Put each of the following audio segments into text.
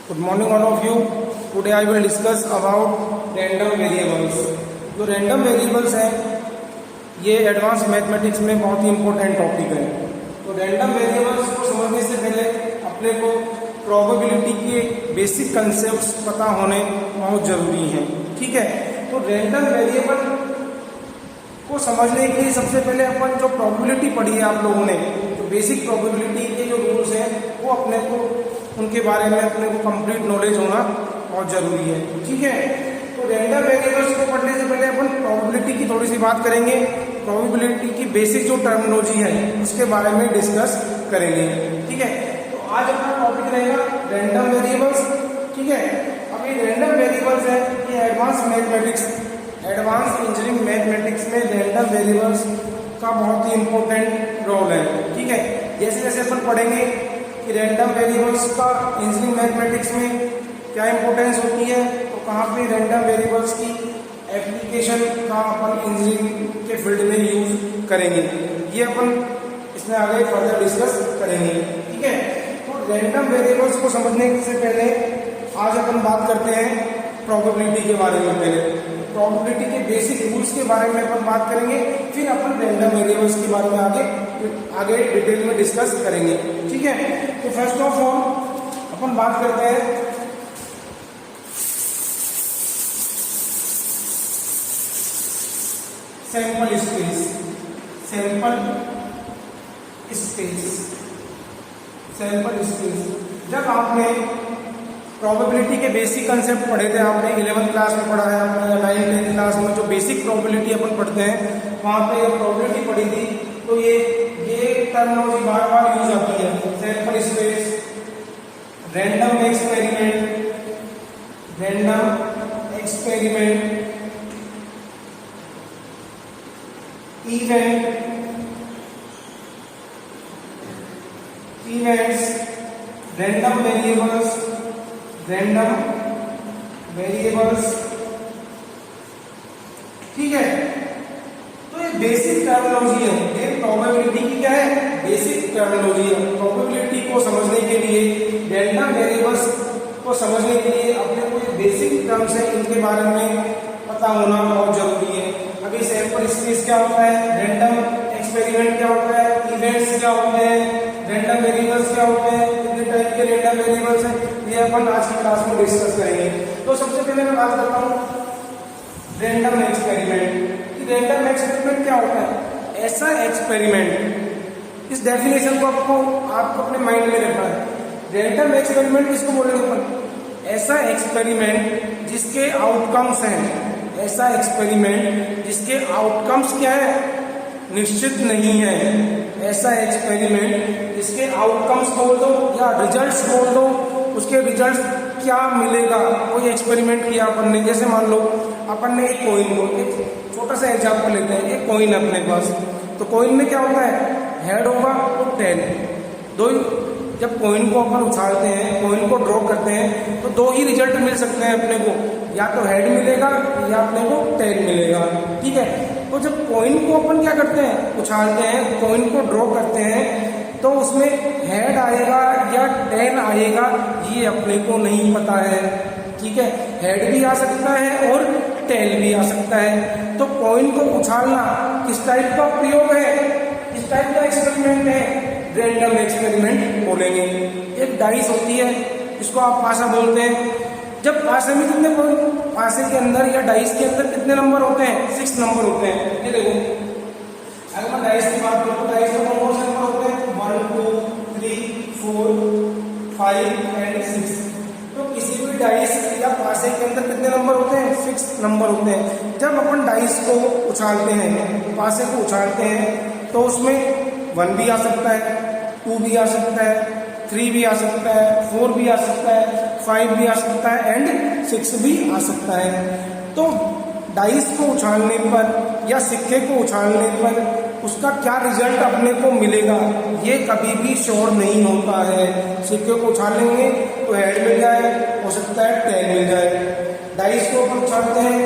Good morning all of you. Today I will discuss about random variables. जो random variables हैं ये advance mathematics में बहुत ही important topic है। तो random variables को समझने से पहले अपने को प्रोबेबिलिटी के बेसिक कंसेप्ट्स पता होने बहुत ज़रूरी हैं। ठीक है, तो random वेरिएबल को समझने के लिए सबसे पहले अपन जो प्रोबेबिलिटी पढ़ी है आप लोगों ने, तो बेसिक प्रोबेबिलिटी के जो रूल्स हैं वो अपने को उनके बारे में अपने को कंप्लीट नॉलेज होना बहुत ज़रूरी है। ठीक है, तो रैंडम वेरिएबल्स को पढ़ने से पहले अपन प्रोबेबिलिटी की थोड़ी सी बात करेंगे। प्रोबेबिलिटी की बेसिक जो टर्मिनोलॉजी है उसके बारे में डिस्कस करेंगे। ठीक है, तो आज अपना टॉपिक रहेगा रैंडम वेरिएबल्स। ठीक है, अब ये रैंडम वेरिएबल्स है ये एडवांस इंजीनियरिंग मैथमेटिक्स में रैंडम वेरिएबल्स का बहुत ही इंपॉर्टेंट रोल है। ठीक है, जैसे जैसे अपन पढ़ेंगे कि रैंडम वेरिएबल्स का इंजीनियरिंग मैथमेटिक्स में क्या इंपॉर्टेंस होती है, तो कहाँ पे रैंडम वेरिएबल्स की एप्लीकेशन का अपन इंजीनियरिंग के फील्ड में यूज करेंगे, ये अपन इसमें आगे फर्दर डिस्कस करेंगे। ठीक है, तो रैंडम वेरिएबल्स को समझने से पहले आज अपन बात करते हैं प्रोबेबिलिटी के बारे में। पहले प्रोबेबिलिटी के बेसिक रूल्स के बारे में अपन बात करेंगे, फिर अपन रैंडम वेरिएबल्स के बारे में आगे डिटेल में डिस्कस करेंगे। ठीक है, तो फर्स्ट ऑफ ऑल अपन बात करते हैं सैंपल स्पेस। जब आपने प्रोबेबिलिटी के बेसिक कंसेप्ट पढ़े थे, आपने 11th क्लास में पढ़ा है आपने, या 9th 10th क्लास में जो बेसिक प्रोबेबिलिटी अपन पढ़ते हैं वहाँ पे प्रोबेबिलिटी पढ़ी थी, तो ये टर्मिनोलॉजी बार बार यूज आती है। Sample space, random experiment, events, random variables. ठीक है, तो ये बेसिक टर्मिनोलॉजी है, ये प्रोबेबिलिटी की क्या है, बेसिक टर्मिनोलॉजी है। प्रोबेबिलिटी को समझने के लिए, रैंडम वेरिएबल्स को समझने के लिए अपने को ये बेसिक टर्म्स है इनके बारे में पता होना बहुत जरूरी है। अभी सैंपल स्पेस क्या होता है, रैंडम एक्सपेरिमेंट क्या होता है, इवेंट्स क्या होते हैं, रैंडम वेरिएबल्स क्या होते हैं, कितने टाइप के रैंडम वेरिएबल्स हैं, ये अपन आज की क्लास में डिस्कस करेंगे। तो सबसे पहले मैं बात करता हूँ रैंडम एक्सपेरिमेंट। रैंडम एक्सपेरिमेंट क्या होता है, ऐसा एक्सपेरिमेंट, इस डेफिनेशन को आपको अपने माइंड में रखना है। रैंडम एक्सपेरिमेंट किसको बोलेंगे अपन, ऐसा एक्सपेरिमेंट जिसके आउटकम्स हैं, ऐसा एक्सपेरिमेंट जिसके आउटकम्स क्या है, निश्चित नहीं है। ऐसा एक्सपेरिमेंट जिसके आउटकम्स बोल दो या रिजल्ट्स बोल दो, उसके रिजल्ट्स क्या मिलेगा, कोई एक्सपेरिमेंट किया अपन ने। जैसे मान लो अपन ने एक कॉइन को, एक छोटा सा एग्जाम्पल लेते हैं, एक कॉइन है अपने पास, तो कॉइन में क्या होता है, हेड होगा तो टेल। दो, जब कॉइन को अपन उछालते हैं, कॉइन को ड्रॉ करते हैं, तो दो ही रिजल्ट मिल सकते हैं अपने को, या तो हेड मिलेगा या अपने को टेल मिलेगा। ठीक है, तो जब कॉइन को अपन क्या करते हैं, उछालते हैं, कॉइन को ड्रॉ करते हैं, तो उसमें हेड आएगा या टेल आएगा ये अपने को नहीं पता है। ठीक है, हेड भी आ सकता है और टेल भी आ सकता है। तो कॉइन को उछालना किस टाइप का प्रयोग है, किस टाइप का एक्सपेरिमेंट है, रैंडम एक्सपेरिमेंट बोलेंगे। एक डाइस होती है, इसको आप पासा बोलते हैं। जब पासे में कितने, पासे के अंदर या डाइस के अंदर कितने नंबर होते हैं, 6 नंबर होते हैं। ये देखो, अगर मैं डाइस की बात करूँ तो डाइस में कौन से नंबर होते हैं, 1 2 3 4 5 एंड 6। तो किसी भी डाइस या पासे के अंदर कितने नंबर होते हैं, 6 नंबर होते हैं। जब अपन डाइस को उछालते हैं, पासे को उछालते हैं, तो उसमें 1 भी आ सकता है, 2 भी आ सकता है, 3 भी आ सकता है, 4 भी आ सकता है, 5 भी आ सकता है एंड 6 भी आ सकता है। तो डाइस को उछालने पर या सिक्के को उछालने पर उसका क्या रिजल्ट अपने को मिलेगा ये कभी भी श्योर नहीं होता है। सिक्के को उछालेंगे तो हेड मिल जाए, हो सकता है टेल मिल जाए। डाइस को अपन उछालते हैं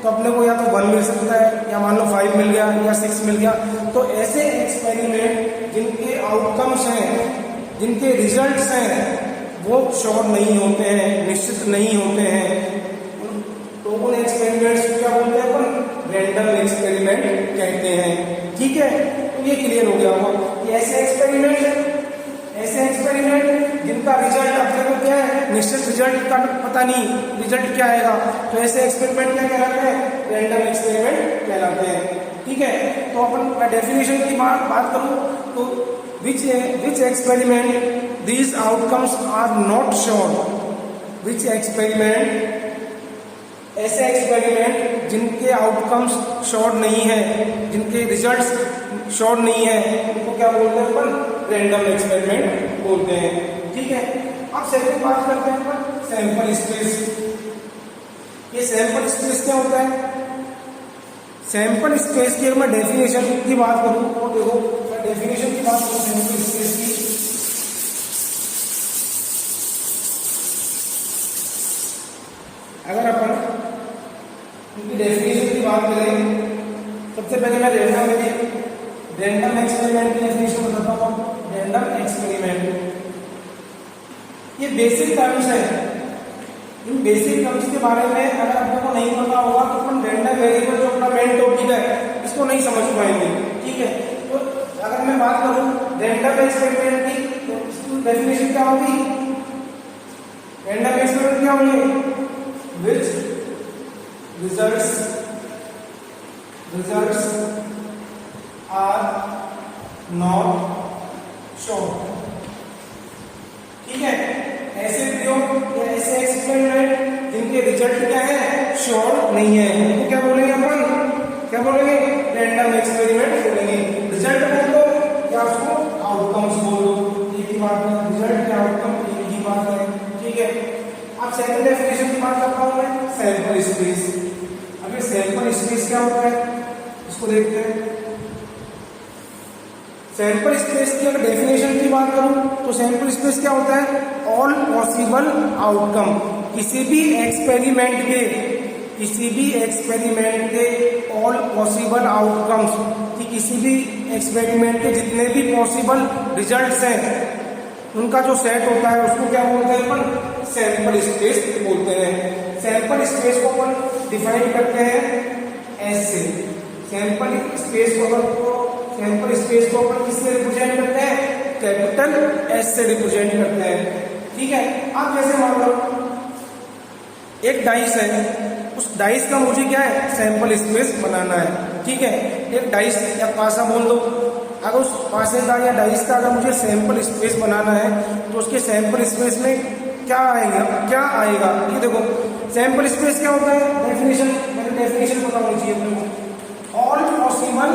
तो अपने को या तो 1 मिल सकता है, या मान लो 5 मिल गया या 6 मिल गया। तो ऐसे एक्सपेरिमेंट जिनके आउटकम्स हैं, जिनके रिजल्ट्स हैं, वो श्योर नहीं होते हैं, निश्चित नहीं होते हैं, तो उन एक्सपेरिमेंट्स को क्या बोलते हैं अपन? रैंडम एक्सपेरिमेंट कहते हैं। ठीक है, तो ये क्लियर हो गया होगा कि ऐसे एक्सपेरिमेंट जिनका रिजल्ट अपने को क्या है, निश्चित रिजल्ट का पता नहीं रिजल्ट क्या आएगा, तो ऐसे एक्सपेरिमेंट क्या कहलाते हैं? रैंडम एक्सपेरिमेंट कहलाते हैं। ठीक है, तो अपन डेफिनेशन की बात करूं तो which experiment these outcomes are not sure, which experiment, ऐसे एक्सपेरिमेंट जिनके आउटकम्स श्योर नहीं है, जिनके रिजल्ट्स श्योर नहीं है, उनको क्या बोलते हैं अपन? रैंडम एक्सपेरिमेंट बोलते हैं। ठीक है, अब सेकंड बात करते हैं अपन सैंपल स्पेस। ये सैंपल स्पेस क्या होता है? सैंपल स्पेस की अगर मैं डेफिनेशन की बात करूं तो देखो, मैं डेफिनेशन की बात करूं सैंपल स्पेस की, अगर अपन उनकी डेफिनेशन की बात करें, सबसे पहले मैं रैंडम एक्सपेरिमेंट की डेफिनेशन बताता हूँ। रैंडम एक्सपेरिमेंट ये बेसिक टर्म्स है। इन बेसिक टर्म्स के बारे में अगर आपको नहीं पता होगा तो अपन रैंडम वेरिएबल जो अपना मेन टॉपिक है इसको नहीं समझ पाएंगे। ठीक है, तो अगर मैं बात करूं रैंडम एक्सपेरिमेंट की तो इसकी डेफिनेशन क्या होगी? रैंडम एक्सपेरिमेंट क्या होगी? which results are not sure। ठीक है, ऐसे प्रयोग या ऐसे एक्सपेरिमेंट जिनके रिजल्ट क्या है? श्योर नहीं है, उनको क्या बोलेंगे अपन? क्या बोलेंगे? रैंडम एक्सपेरिमेंट बोलेंगे। रिजल्ट बोल दो या उसको आउटकम्स बोल दो, एक ही बात है। रिजल्ट या आउटकम एक ही बात है। ठीक है, अब सेकंड डेफिनेशन की बात करता हूं मैं, सैंपल स्पेस। अब ये सैंपल स्पेस क्या होता है इसको देखते हैं। सैंपल स्पेस की अगर डेफिनेशन की बात करूं तो सैंपल स्पेस क्या होता है? ऑल पॉसिबल आउटकम, किसी भी एक्सपेरिमेंट के ऑल पॉसिबल आउटकम्स, कि किसी भी एक्सपेरिमेंट के जितने भी पॉसिबल रिजल्ट्स हैं उनका जो सेट होता है उसको क्या बोलते हैं अपन? सैंपल स्पेस बोलते हैं। सैंपल स्पेस को अपन डिफाइन करते हैं ऐसे। सैंपल स्पेस को अपन किससे रिप्रेजेंट करते हैं? कैपिटल एस से रिप्रेजेंट करते हैं। ठीक है, आप जैसे मान लो एक डाइस है, उस डाइस का मुझे क्या है? सैंपल स्पेस बनाना है। ठीक है, एक डाइस या पासा बोल दो, अगर उस पासे का या डाइस का अगर मुझे सैंपल स्पेस बनाना है तो उसके सैंपल स्पेस में क्या आएगा? ये देखो, सैंपल स्पेस क्या होता है? डेफिनेशन, मैंने डेफिनेशन पता होनी चाहिए अपने को। All possible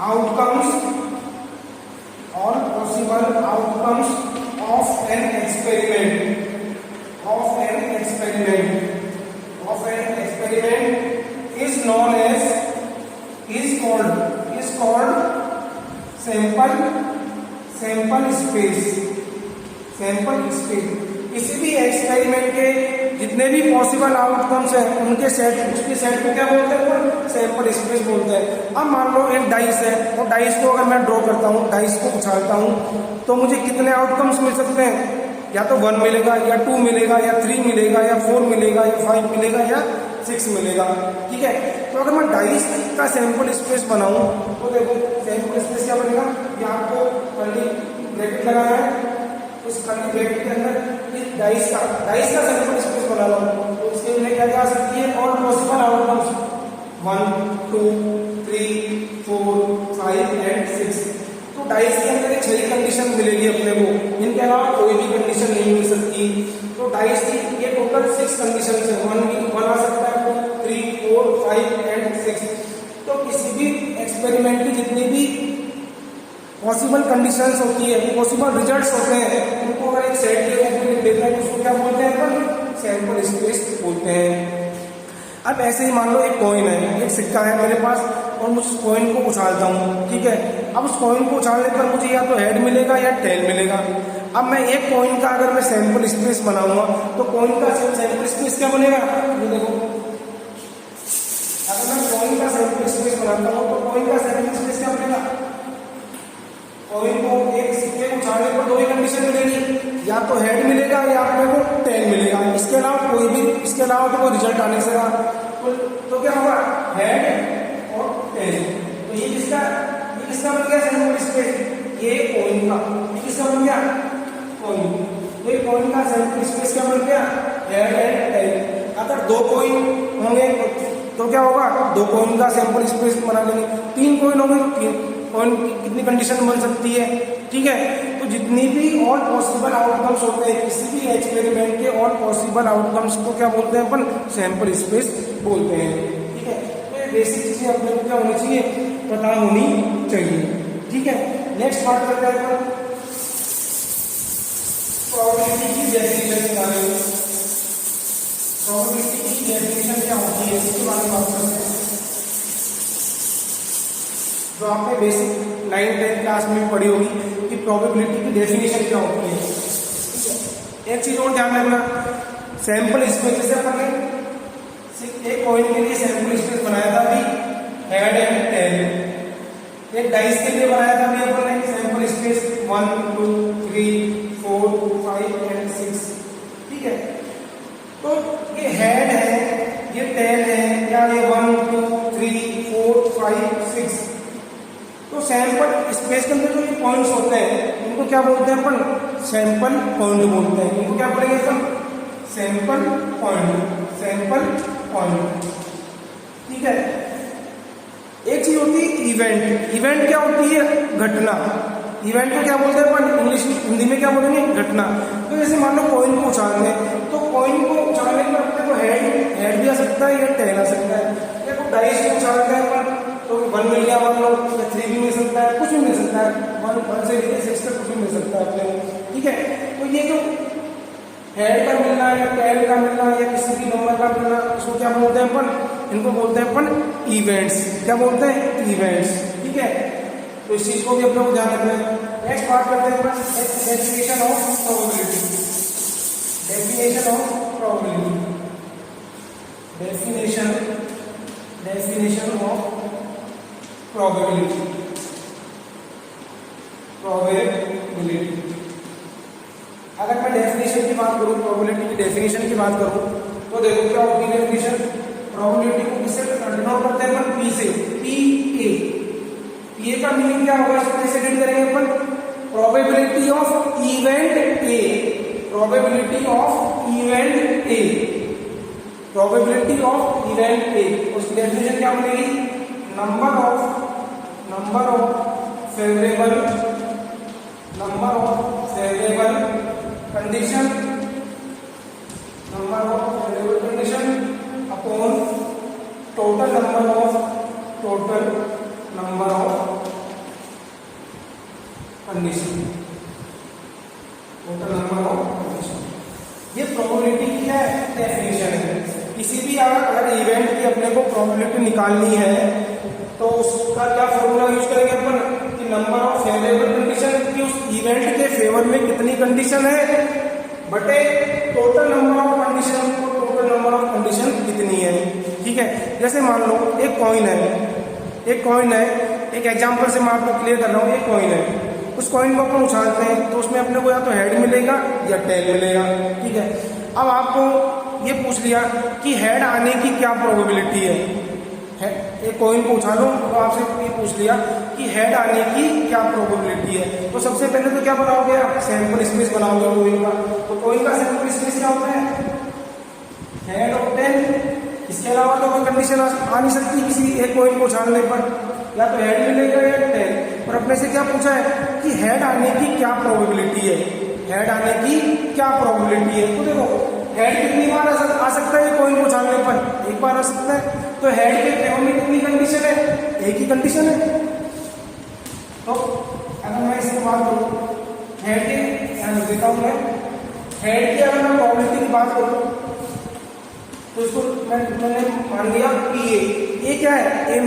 outcomes of an experiment is known as is called sample space. किसी भी एक्सपेरिमेंट के जितने भी पॉसिबल आउटकम्स हैं उसके सेट को क्या बोलते हैं? सैंपल स्पेस बोलते हैं। अब मान लो एक डाइस है, और डाइस को अगर मैं ड्रॉ करता हूँ, डाइस को उछालता हूँ, तो मुझे कितने आउटकम्स मिल सकते हैं? या तो 1 मिलेगा, या 2 मिलेगा, या 3 मिलेगा, या 4 मिलेगा, या 5 मिलेगा, या 6 मिलेगा। ठीक है, तो अगर मैं डाइस का सैंपल स्पेस बनाऊं तो देखो सैंपल स्पेस क्या बनेगा? ये आपको कर्ली ब्रैकेट लगाना है, उस कर्ली ब्रैकेट के अंदर इस डाइस का सैंपल स्पेस बना लो, तो इसके लिए क्या आ सकती है? All possible outcomes 1 2 3 4 5 and 6। तो डाइस के अंदर 6 कंडीशन मिलेगी अपने को, इनके अलावा कोई भी कंडीशन नहीं मिल सकती। तो डाइस की ये टोटल 6 कंडीशन है, 1 आ सकता है, 2 3 4 5 एंड 6। तो किसी भी एक्सपेरिमेंट की जितनी भी पॉसिबल कंडीशंस होती है, पॉसिबल रिजल्ट्स होते हैं, उनको अगर एक सेट के रूप में देखते हैं तो उसको क्या बोलते हैं अपन? सैंपल स्पेस बोलते हैं। अब ऐसे ही मान लो एक कॉइन है, एक सिक्का है मेरे पास, और मुझे उस कॉइन को उछालता हूँ। ठीक है, अब उस कॉइन को उछालने पर मुझे या तो हेड मिलेगा या टेल मिलेगा। अब मैं एक कॉइन का अगर मैं सैंपल स्पेस बनाऊंगा तो कॉइन का सैंपल स्पेस क्या बनेगा? ये देखो, अगर मैं कॉइन का सैंपल स्पेस बनाता हूँ तो कॉइन का सैंपल स्पेस क्या बनेगा? कॉइन को में दो ही कंडीशन मिलेगी, या तो हेड मिलेगा या अपने को टेल मिलेगा, इसके अलावा कोई भी, इसके अलावा तो कोई रिजल्ट आने से तो क्या होगा, हेड और टेल। तो ये किसका बन गया सैंपल स्पेस, ये कॉइन का, ये किसका बन गया, कॉइन। तो ये कॉइन का सैंपल स्पेस क्या बन गया, हेड एंड टेल। अगर दो कॉइन होंगे तो क्या होगा, दो कॉइन का सैंपल स्पेस बना लेंगे। तीन कॉइन होंगे तो तीन कॉइन की कितनी कंडीशन बन सकती है, ठीक है। तो जितनी भी और पॉसिबल आउटकम्स होते हैं किसी भी एक्सपेरिमेंट के, और पॉसिबल आउटकम्स को क्या बोलते हैं अपन, सैंपल स्पेस बोलते हैं, ठीक है। तो ये बेसिक चीजें अपने को क्या होनी चाहिए, पता होनी चाहिए, ठीक है। नेक्स्ट पार्ट करते हैं अपन प्रोबेबिलिटी की डेफिनेशन के बारे में। प्रोबेबिलिटी की डेफिनेशन क्या होती है इसके बारे में बात करते हैं। जो आपने बेसिक 9th-10th क्लास में पढ़ी होगी कि प्रोबेबिलिटी की डेफिनेशन क्या होती है, ठीक है। एक चीज और ध्यान रखना, सैंपल स्पेस जैसे अपन ने एक कॉइन के लिए सैंपल स्पेस बनाया था अभी, हेड एंड टेल। एक डाइस के लिए बनाया था अभी अपन ने सैंपल स्पेस 1 2 3 4 5 एंड 6, ठीक है। तो ये हेड है, ये टेल है, या ये 1 2 3 4 5 6। तो सैंपल स्पेस के अंदर जो ये पॉइंट्स होते हैं इनको क्या बोलते हैं अपन, सैंपल पॉइंट बोलते हैं। इनको क्या बोलेंगे अपन, सैंपल पॉइंट, सैंपल पॉइंट, ठीक है। एक चीज होती है इवेंट। इवेंट क्या होती है, घटना। इवेंट को क्या बोलते हैं अपन इंग्लिश, हिंदी में क्या बोलेंगे, घटना। तो जैसे मान लो कॉइन को उछालने, तो कॉइन को उछालने पर अपने को हेड भी आ सकता है या टेल आ सकता है। या तो डाइस को उछालते हैं अपन तो 1 मिल गया, मान लो 3 भी मिल सकता है, कुछ भी मिल सकता है, 1 से लेकर 6 तक कुछ भी मिल सकता है अपने को, ठीक है। तो ये जो हेड का मिलना या टेल का मिलना या किसी भी नंबर का मिलना, इसको क्या बोलते हैं अपन, इनको बोलते हैं अपन इवेंट्स। क्या बोलते हैं, इवेंट्स, ठीक है। तो इस चीज को भी अपने को ध्यान रखना है। नेक्स्ट बात करते हैं अपन definition of probability. Definition of probability, definition of probability, probability. अगर मैं डेफिनेशन की बात करूं, प्रोबेबिलिटी की डेफिनेशन की बात करूं, तो देखो क्या होती है डेफिनेशन। प्रोबेबिलिटी को किससे डिनोट करते हैं अपन, पी से, पी ए। पी ए का मीनिंग क्या होगा, इसको कैसे रीड करेंगे अपन, probability of event A, probability of event A, probability of event A. उसकी डेफिनेशन क्या बनेगी, number of favourable condition, number of favourable condition upon total number of condition, total number of condition. ये probability की क्या है, definition है। किसी भी अगर इवेंट की अपने को प्रोबेबिलिटी निकालनी है तो उसका क्या फॉर्मूला यूज करेंगे अपन, कि नंबर ऑफ फेवरेबल कंडीशन, कि उस इवेंट के फेवर में कितनी कंडीशन है, बटे टोटल नंबर ऑफ कंडीशन, तो टोटल नंबर ऑफ कंडीशन कितनी है, ठीक है। जैसे मान लो एक कॉइन है, एक एग्जांपल से मैं आपको क्लियर कर रहा हूँ। एक कॉइन है, उस कॉइन को अपन उछालते हैं तो उसमें अपने को या तो हेड मिलेगा या टेल मिलेगा, ठीक है। अब आपको ये पूछ लिया कि हेड आने की क्या प्रोबेबिलिटी है, एक कॉइन को उछालो तो आपसे ये पूछ लिया कि हेड आने की क्या प्रोबेबिलिटी है। तो सबसे पहले तो क्या बनाओगे आप, सैंपल स्पेस बनाओगे कॉइन का। तो कॉइन का सैंपल स्पेस क्या होता है, हेड और टेल। इसके अलावा तो कोई कंडीशन आ नहीं सकती किसी एक कॉइन को उछालने पर, या तो हेड मिलेगा या टेल। और अपने से क्या पूछा है कि हेड आने की क्या प्रोबेबिलिटी है, हेड आने की क्या प्रोबेबिलिटी है। तो देखो हेड कितनी बार आ सकता है कॉइन को उछालने पर, एक बार आ सकता है। तो हेड के फेवर में कितनी कंडीशन है, एक ही कंडीशन है। तो अगर मैं इसको बात करूं हेड के, देता हूं मैं हेड की अगर मैं प्रोबेबिलिटी की बात करूं तो इसको मैंने मान लिया कि ए क्या है, ए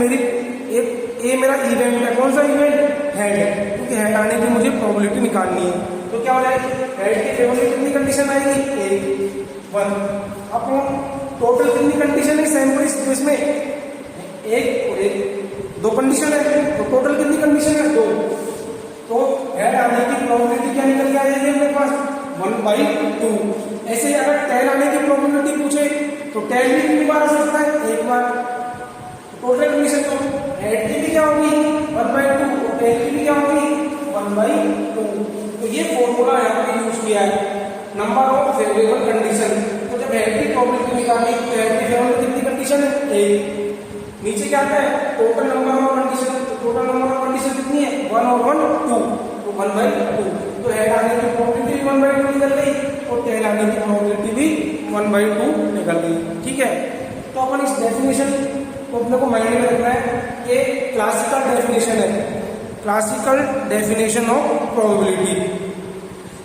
मेरा इवेंट है। कौन सा इवेंट, हेड है, क्योंकि हेड आने की मुझे प्रोबेबिलिटी निकालनी है। तो क्या हो जाएगी, हेड के फेवर में कितनी कंडीशन आएगी, एक 1। अब टोटल कितनी कंडीशन है सैंपल स्पेस में, एक और एक, 2 कंडीशन है। तो टोटल कितनी कंडीशन है, 2। तो हेड आने की प्रोबेबिलिटी क्या 1/2। ऐसे अगर 10 आने की प्रोबेबिलिटी पूछे तो 10 भी कितनी बार आ सकता है, एक बार। टोटल कंडीशन तो हेड की भी क्या होगी 1/2 और टेल की भी क्या होगी 1/2। तो ये फॉर्मूला यहाँ पे यूज किया है, नंबर ऑफ फेवरेबल कंडीशन। तो जब हेड की प्रोबेबिलिटी निकालनी तो हेड की फेवर में कितनी कंडीशन है, एक। नीचे क्या आता है टोटल नंबर ऑफ कंडीशन, तो टोटल नंबर ऑफ कंडीशन कितनी है 1 और 1 2, तो 1/2। तो हेड आने की प्रोबेबिलिटी भी 1/2 निकल गई और टेल आने की प्रोबेबिलिटी भी 1/2 निकल गई। ठीक है, तो अपन इस डेफिनेशन तो अपने को माइंड में रखना है कि क्लासिकल डेफिनेशन है, classical definition of probability.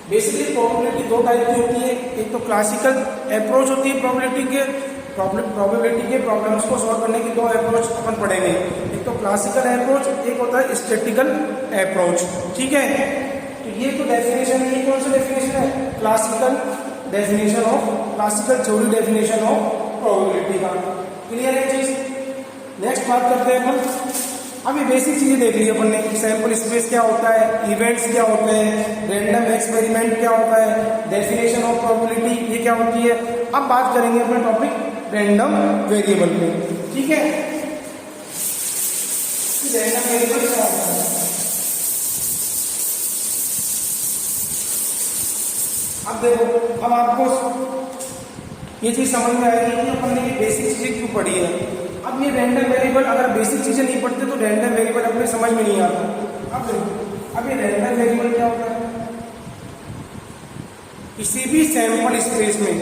Basically probability दो टाइप की होती है, एक तो क्लासिकल अप्रोच होती है प्रोबेबिलिटी के प्रॉब्लम्स को सॉल्व करने की। दो अप्रोच अपन पढ़ेंगे, एक तो क्लासिकल अप्रोच, एक होता है स्टैटिस्टिकल अप्रोच। ठीक है, तो ये तो डेफिनेशन है, ये कौन सा डेफिनेशन है, classical definition of, classical theory definition of probability का। क्लियर है चीज। नेक्स्ट बात करते हैं अपन, अभी बेसिक चीजें देख ली अपन ने, सैंपल स्पेस क्या होता है, इवेंट्स क्या होते हैं, रैंडम एक्सपेरिमेंट क्या होता है, डेफिनेशन ऑफ प्रोबेबिलिटी ये क्या होती है। अब बात करेंगे अपना टॉपिक रैंडम वेरिएबल पे। ठीक है, रैंडम वेरिएबल क्या होता है, अब देखो, अब आपको ये चीज समझ में आएगी कि अपन ने बेसिक चीजें क्यों पढ़ी है। अब ये रैंडम वेरिएबल, अगर बेसिक चीजें नहीं पढ़ते तो रैंडम वेरिएबल अपने समझ में नहीं आता। अब देखो, अब ये रैंडम वेरिएबल क्या होता है, किसी भी सैंपल स्पेस में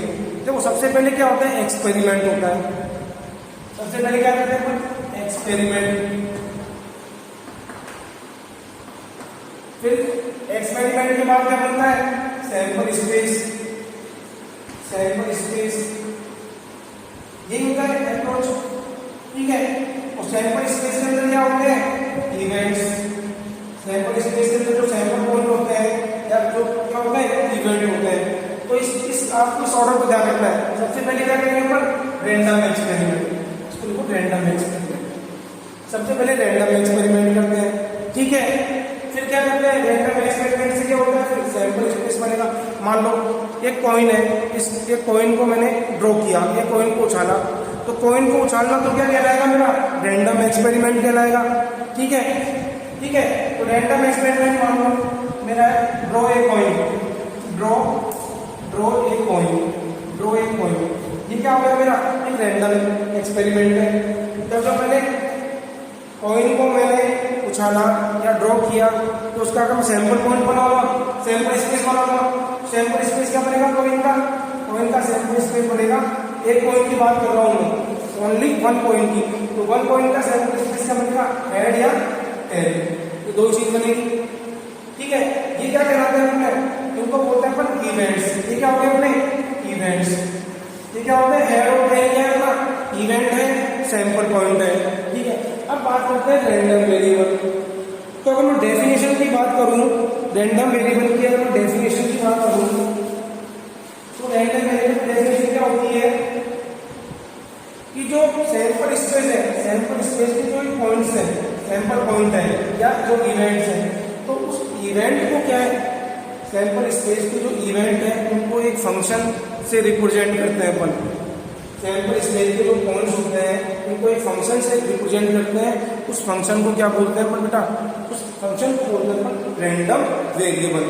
देखो सबसे पहले क्या होता है, एक्सपेरिमेंट होता है। सबसे पहले क्या करते हैं अपन, एक्सपेरिमेंट। फिर एक्सपेरिमेंट के बाद क्या बनता है, सैंपल स्पेस। सैंपल स्पेस ये होता है अप्रोच। ठीक है, और सैंपल स्पेस के अंदर क्या होते हैं, इवेंट्स। सैंपल स्पेस के अंदर जो सैंपल पॉइंट होते हैं या जो क्या होता है, इवेंट होते हैं। तो इस आपको इस ऑर्डर को ध्यान रखना है। सबसे पहले क्या करेंगे अपन, रैंडम एक्सपेरिमेंट, इसको लिखो रैंडम एक्सपेरिमेंट। सबसे पहले रैंडम एक्सपेरिमेंट करते हैं। ठीक है, फिर क्या करते हैं, रैंडम एक्सपेरिमेंट से क्या होता है, फिर सैंपल स्पेस बनेगा। मान लो एक कॉइन है, इस एक कॉइन को मैंने ड्रॉ किया, ये कॉइन को उछाला, तो कॉइन को उछालना तो क्या कहलाएगा मेरा, रैंडम एक्सपेरिमेंट कहलाएगा। ठीक है, ठीक है, तो रैंडम एक्सपेरिमेंट मान लो मेरा है draw a coin, draw a coin, draw a coin, ये क्या हो गया मेरा, एक रैंडम एक्सपेरिमेंट है। जब मैंने कॉइन को मैंने उछाला या ड्रॉ किया तो उसका अगर मैं सैंपल पॉइंट बनाऊंगा, सैंपल स्पेस बनाऊंगा, सैंपल स्पेस क्या बनेगा, कॉइन का सैंपल स्पेस बनेगा। एक कॉइन की बात कर रहा हूं मैं, ओनली वन कॉइन की, तो वन कॉइन का सैंपल स्पेस क्या बनेगा, हेड या टेल, ये दो चीज बनेगी। ठीक है, ये क्या कहलाते हैं अपने, इनको बोलते हैं अपन इवेंट्स। ये क्या होते हैं अपने इवेंट्स, ये क्या होते हैं, हेड और टेल क्या है अपना, इवेंट है, सैंपल पॉइंट है। ठीक है, अब बात करते हैं रैंडम वेरिएबल। तो अगर मैं डेफिनेशन की बात करूं, रैंडम वेरिएबल की अगर मैं डेफिनेशन की बात करूं तो रैंडम वेरिएबल डेफिनेशन क्या होती है कि जो सैंपल स्पेस है, सैंपल स्पेस के जो पॉइंट्स हैं, सैंपल पॉइंट है या जो इवेंट्स हैं, तो उस इवेंट को क्या है, सैंपल स्पेस के जो इवेंट है उनको एक फंक्शन से रिप्रेजेंट करते हैं अपन। सैंपल स्पेस के जो पॉइंट्स होते हैं उनको एक फंक्शन से रिप्रेजेंट करते हैं। उस फंक्शन को क्या बोलते हैं अपन बेटा, उस फंक्शन को बोलते हैं अपन रैंडम वेरिएबल।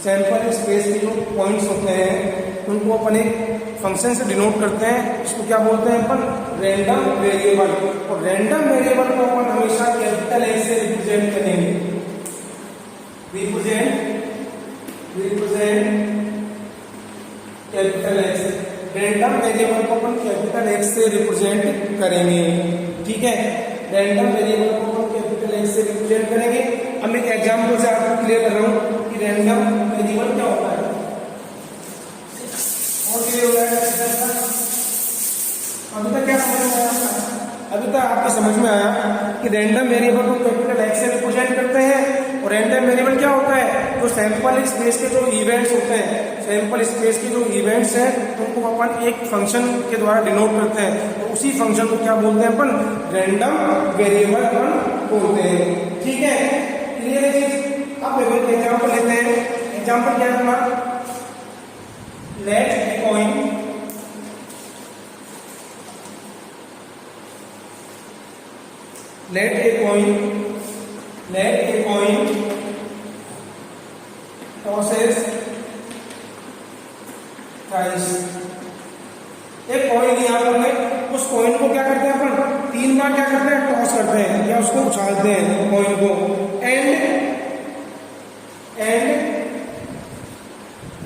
सैंपल स्पेस के जो पॉइंट्स होते हैं उनको अपन एक फंक्शन से डिनोट करते हैं, इसको क्या बोलते हैं अपन, रैंडम वेरिएबल। और रैंडम वेरिएबल को अपन हमेशा कैपिटल ए से रिप्रेजेंट करेंगे, represent capital x. Random variable को अपन कैपिटल एक्स से रिप्रेजेंट करेंगे। ठीक है, रैंडम वेरिएबल को अपन कैपिटल एक्स से रिप्रेजेंट करेंगे। अब एक एग्जांपल से आपको क्लियर कर रहा हूं कि रैंडम वेरिएबल क्या होता है, और क्लियर हो जाएगा। अभी तक क्या समझ में आया, अभी तक आपको समझ में आया कि रैंडम वेरिएबल को कैपिटल एक्स से रिप्रेजेंट करते हैं। और रैंडम वेरिएबल क्या होता है, जो सैंपल स्पेस के जो इवेंट्स होते हैं, सैंपल स्पेस के जो इवेंट्स हैं उनको अपन एक फंक्शन के द्वारा डिनोट करते हैं। तो उसी फंक्शन को क्या बोलते हैं अपन, रैंडम वेरिएबल अपन बोलते हैं। ठीक है, क्लियर है चीज। अब देखो एग्जाम्पल लेते हैं। एग्जाम्पल क्या है अपना, let a coin tosses thrice। एक कॉइन लिया हमने, उस कॉइन को क्या करते हैं अपन 3 बार क्या करते हैं, टॉस करते हैं या उसको उछालते हैं कॉइन को। एंड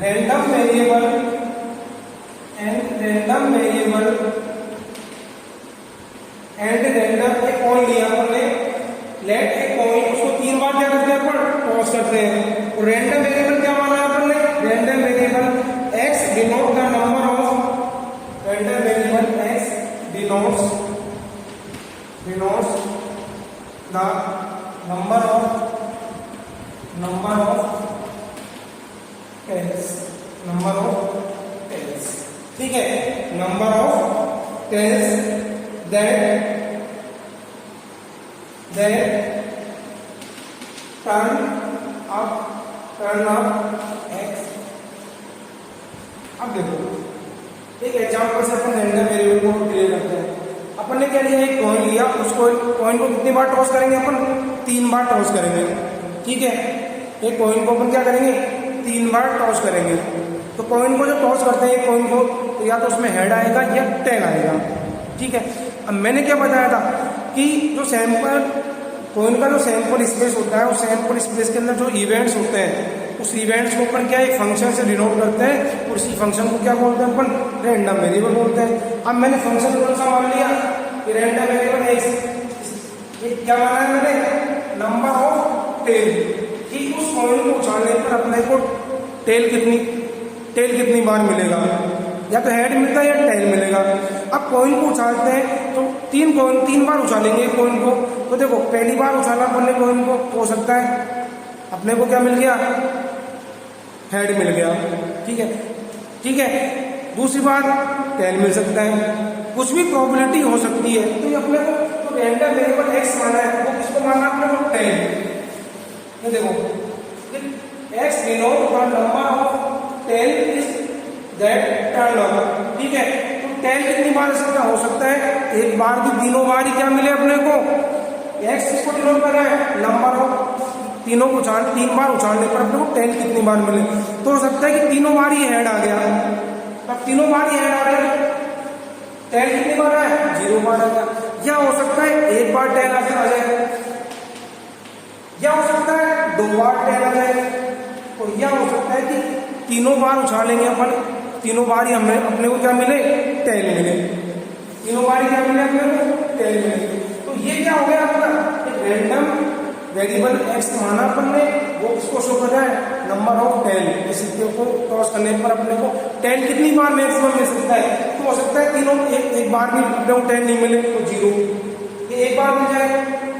रैंडम वेरिएबल एक कॉइन लिया हमने, लेट ए कॉइन, उसको 3 बार क्या करते हैं अपन, टॉस करते हैं। और रैंडम वेरिएबल क्या माना अपन ने, random variable x denote the number of, random variable x denotes the number of tails, ठीक है, number of tails that turn up x। अब देखो एक एग्जांपल से अपन रैंडम वेरिएबल को क्लियर करते हैं। अपन ने क्या लिया, एक कॉइन लिया, उसको कॉइन को कितनी बार टॉस करेंगे अपन, 3 बार टॉस करेंगे, ठीक है। एक कॉइन को अपन क्या करेंगे, 3 बार टॉस करेंगे। तो कॉइन को जब टॉस करते हैं कॉइन को, तो या तो उसमें हेड आएगा या टेल आएगा, ठीक है। अब मैंने क्या बताया था कि जो सैंपल कॉइन का जो सैंपल स्पेस होता है, उस सैंपल स्पेस के अंदर जो इवेंट्स होते हैं, उस इवेंट्स को अपन क्या एक फंक्शन से डिनोट करते हैं, और उसी फंक्शन को क्या बोलते हैं अपन, रैंडम वेरिएबल बोलते हैं। अब मैंने फंक्शन कौन सा मान लिया कि रैंडम वेरिएबल एक्स, ये क्या माना है मैंने, नंबर ऑफ टेल, कि उस कॉइन को उछालने पर अपने को टेल कितनी बार मिलेगा, या तो हेड मिलता है या टेल मिलेगा। अब कॉइन को उछालते हैं तो 3 बार उछालेंगे कॉइन को। तो देखो पहली बार उछाला अपन ने कॉइन को, तो हो सकता है अपने को क्या मिल गया, हेड मिल गया, ठीक है। दूसरी बार टेल मिल सकता है, कुछ भी प्रोबेबिलिटी हो सकती है। तो ये अपने को तो रैंडम वेरिएबल एक्स माना है, वो किसको माना अपने को, टेल। ये देखो X denote the number of tail is that turn up, ठीक है। तो टेल कितनी बार हो सकता है, एक बार की 3 बार ही क्या मिले अपने को, एक्स किसको डिनोट कर रहा है, नंबर ऑफ, 3 बार उछालने पर अपने को टेल कितनी बार मिले। तो हो सकता है कि 3 बार ही हेड आ गया, अब 3 बार ही हेड आ गया, टेल कितनी बार आया, 0 बार आ गया। या हो सकता है 1 बार टेल आ जाए, या हो सकता है 2 बार टेल आ जाए, और या हो सकता है कि 3 बार उछालेंगे अपन, 3 बार ही हमें अपने को क्या मिले, टेल मिले, 3 बार ही क्या मिले अपने को, टेल मिले। तो ये क्या हो गया अपना रैंडम वेरिएबल एक्स माना अपन ने, वो किसको शो कर रहा है, नंबर ऑफ टेल। इस को क्रॉस करने पर अपने को टेल कितनी बार मैक्सिमम मिल सकता है, तो हो सकता है तीनों एक बार भी अपने को टेल नहीं मिले तो 0, ये एक बार मिल जाए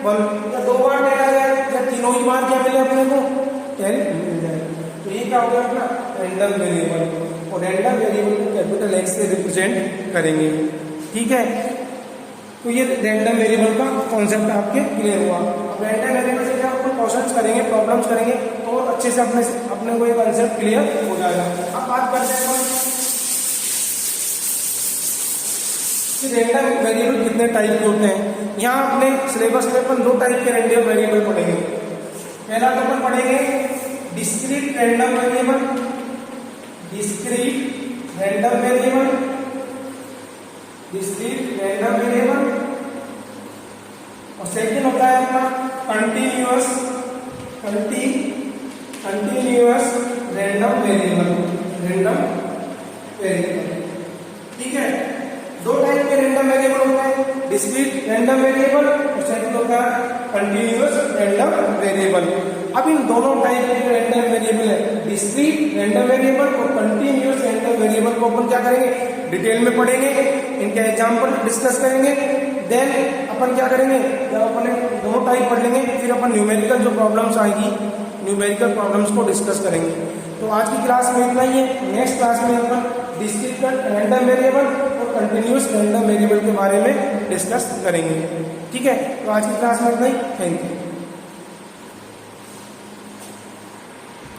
1, या 2 बार टेल आ जाए, या तीनों ही बार क्या मिले अपने को, टेल मिल जाए। तो ये क्या हो गया अपना रैंडम वेरिएबल, और रैंडम वेरिएबल को कैपिटल एक्स से रिप्रेजेंट करेंगे, ठीक है। तो ये रैंडम वेरिएबल का कॉन्सेप्ट आपके क्लियर हुआ। रैंडम वेरिएबल से जब अपन क्वेश्चंस करेंगे, प्रॉब्लम्स करेंगे, तो अच्छे से अपने को ये कॉन्सेप्ट क्लियर हो जाएगा। अब बात करते हैं कि रैंडम वेरिएबल कितने टाइप के होते हैं। यहाँ अपने सिलेबस में अपन 2 टाइप के रैंडम वेरिएबल पढ़ेंगे। पहला तो अपन पढ़ेंगे discrete random variable, discrete random variable, discrete random variable, और सेकंड होता है अपना कंटिन्यूअस रैंडम वेरिएबल, ठीक है। 2 टाइप के रैंडम वेरिएबल होते हैं, डिस्क्रीट रैंडम वेरिएबल, और सेकंड होता है कंटिन्यूअस रैंडम वेरिएबल। अब इन दोनों टाइप के रैंडम वेरिएबल है, डिस्क्रीट रैंडम वेरिएबल और कंटिन्यूअस रैंडम वेरिएबल को अपन क्या करेंगे, डिटेल में पढ़ेंगे, इनके एग्जांपल डिस्कस करेंगे। देन अपन क्या करेंगे, जब अपन दोनों टाइप पढ़ लेंगे, फिर अपन न्यूमेरिकल जो प्रॉब्लम्स आएगी, न्यूमेरिकल प्रॉब्लम्स को डिस्कस करेंगे। तो आज की क्लास में इतना ही है। नेक्स्ट क्लास में अपन डिस्क्रीट रैंडम वेरिएबल और कंटिन्यूअस रैंडम वेरिएबल के बारे में डिस्कस करेंगे, ठीक है। तो आज की क्लास में इतना ही, थैंक यू।